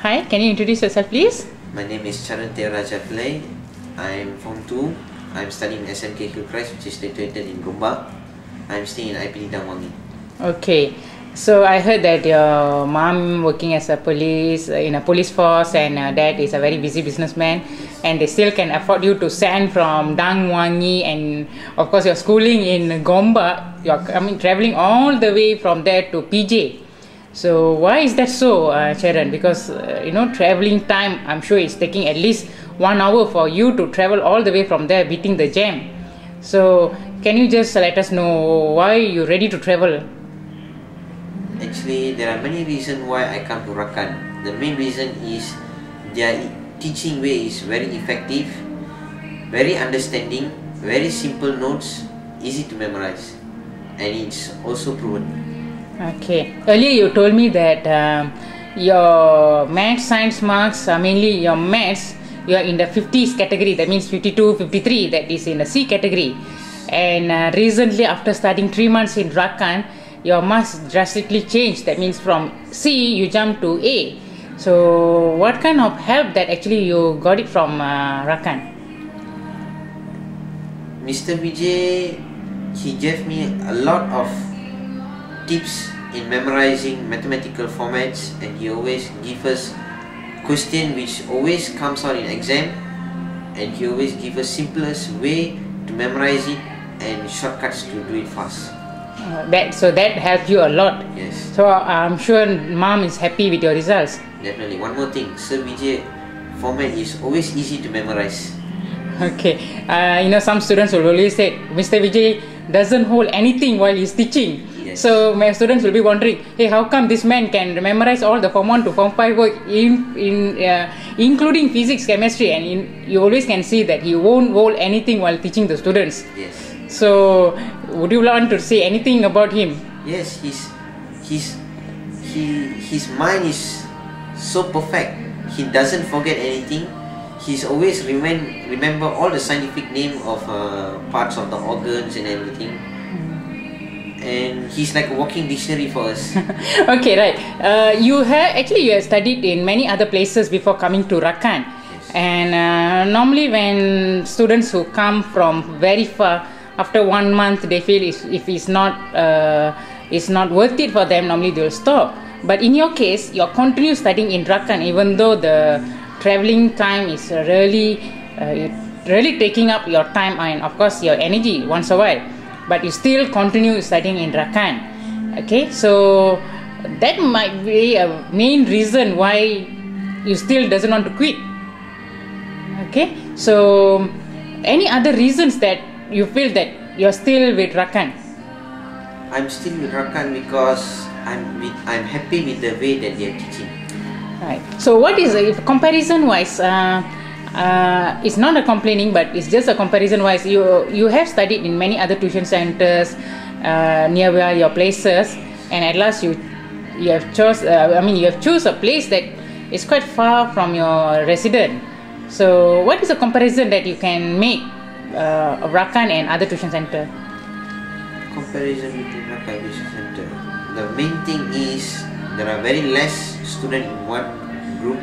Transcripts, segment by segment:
Hi, can you introduce yourself, please? My name is Charren SMK. I'm Form 2. I'm studying SMK Crest, which is situated in Gombak. I'm staying in IPD Damwangi. Okay, so I heard that your mom working as a police in a police force, and dad is a very busy businessman, and they still can afford you to send from Damwangi, and of course you're schooling in Gombak. You're traveling all the way from there to PJ. So why is that so, Charren? Because traveling time, I'm sure it's taking at least 1 hour for you to travel all the way from there, beating the jam. So can you just let us know why you're ready to travel? Actually, there are many reasons why I come to Rakan. The main reason is their teaching way is very effective, very understanding, very simple notes, easy to memorize, and it's also proven. Okay. Earlier you told me that your maths science marks are mainly your maths. You are in the 50s category. That means 52, 53. That is in the C category. And recently, after studying 3 months in Rakan, your marks drastically changed. That means from C you jump to A. So what kind of help that actually you got it from Rakan? Mr. Vijay, he gave me a lot of tips in memorizing mathematical formats, and he always gives us question which always comes out in exam, and he always gives us simplest way to memorize it and shortcuts to do it fast. So that helped you a lot. Yes. So I'm sure mom is happy with your results. Definitely. One more thing, Sir Vijay format is always easy to memorize. Okay. Some students will always say Mr. Vijay doesn't hold anything while he's teaching. Yes. So my students will be wondering, hey, how come this man can memorize all the Form 1 to Form 5 work, including physics, chemistry, and you always can see that he won't hold anything while teaching the students. Yes. So would you want to say anything about him? Yes, his mind is so perfect. He doesn't forget anything. He's always remember all the scientific name of parts of the organs and everything. And he's like a walking dictionary for us. Okay, right. You have studied in many other places before coming to Rakan. Yes. And normally when students who come from very far, after 1 month they feel if it's not worth it for them, normally they'll stop. But in your case, you continue studying in Rakan, even though the traveling time is really taking up your time and of course your energy once a while, but you still continue studying in Rakan. Okay, so that might be a main reason why you still doesn't want to quit. Okay, so any other reasons that you feel that you're still with Rakan? I'm still with Rakan because I'm happy with the way that they're teaching. Right. So what is comparison wise? It's not a complaining, but it's just a comparison wise. You have studied in many other tuition centers nearby your places, and at last you have chose a place that is quite far from your residence. So what is the comparison that you can make of Rakan and other tuition center? Comparison between Rakan and tuition center. The main thing is there are very less students in one group.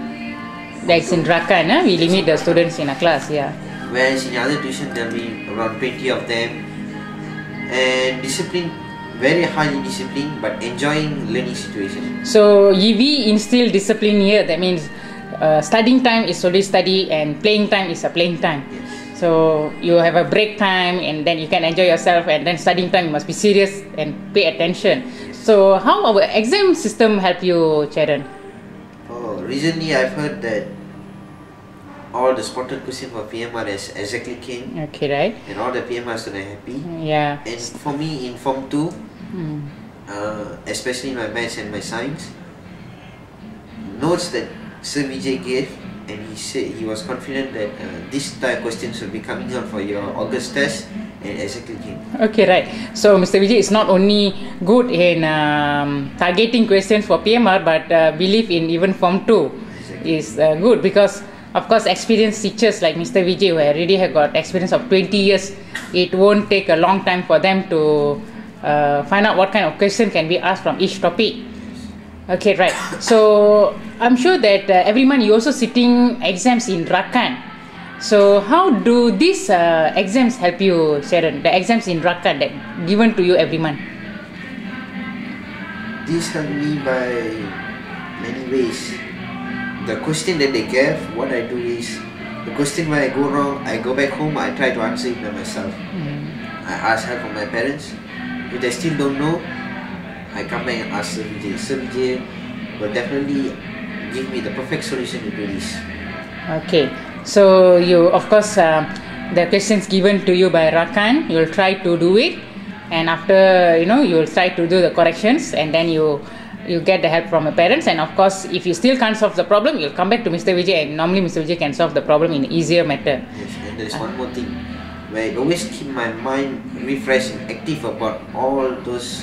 That's in Rakan, we limit the students in a class, yeah. Whereas in other tuition there will be around 20 of them, and discipline, very highly disciplined, but enjoying learning situation. So we instill discipline here. That means studying time is solely study and playing time is a playing time. Yes. So you have a break time and then you can enjoy yourself, and then studying time you must be serious and pay attention. Yes. So how our exam system help you, Charren? Recently I've heard that all the spotted questions for PMR has exactly came. Okay, right. And all the PMR students are happy. Yeah. And for me in Form 2, especially my maths and my science, notes that Sir Vijay gave, and he said he was confident that this type of questions will be coming out for your August test, and exactly came. Okay, right. So Mr. Vijay is not only good in targeting questions for PMR, but believe in even Form 2 is good, because of course experienced teachers like Mr. Vijay, who already have got experience of 20 years, it won't take a long time for them to find out what kind of question can be asked from each topic. Okay, right. So I'm sure that every month you also sitting exams in Rakan. So how do these exams help you, Charren? The exams in Rakan that given to you every month. This helped me by many ways. The question that they gave, what I do is, the question where I go wrong, I go back home, I try to answer it by myself. I ask help from my parents. If they still don't know, I come back and ask Sir Vijay. Sir Vijay will definitely give me the perfect solution to do this. Okay, so you, of course, the questions given to you by Rakan, you will try to do it, and after you will try to do the corrections, and then you get the help from your parents. And of course, if you still can't solve the problem, you'll come back to Mr. Vijay, and normally Mr. Vijay can solve the problem in easier matter. Yes, and there's one more thing, where I always keep my mind refreshed and active about all those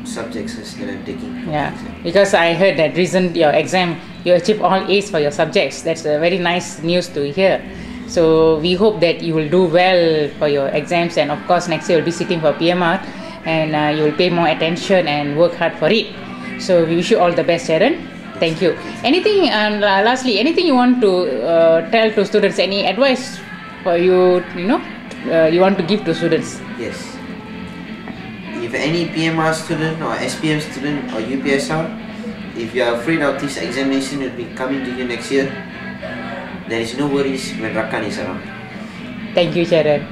subjects that I'm taking. Yeah, because I heard that recent your exam, you achieved all A's for your subjects. That's a very nice news to hear. So we hope that you will do well for your exams, and of course next year you'll be sitting for PMR, and you will pay more attention and work hard for it. So we wish you all the best, Charren. Thank you. Anything, and lastly, anything you want to tell to students? Any advice for you? You want to give to students? Yes. If any PMR student or SPM student or UPSR, if you are afraid of this examination will be coming to you next year, there is no worries when Rakan is around. Thank you, Charren.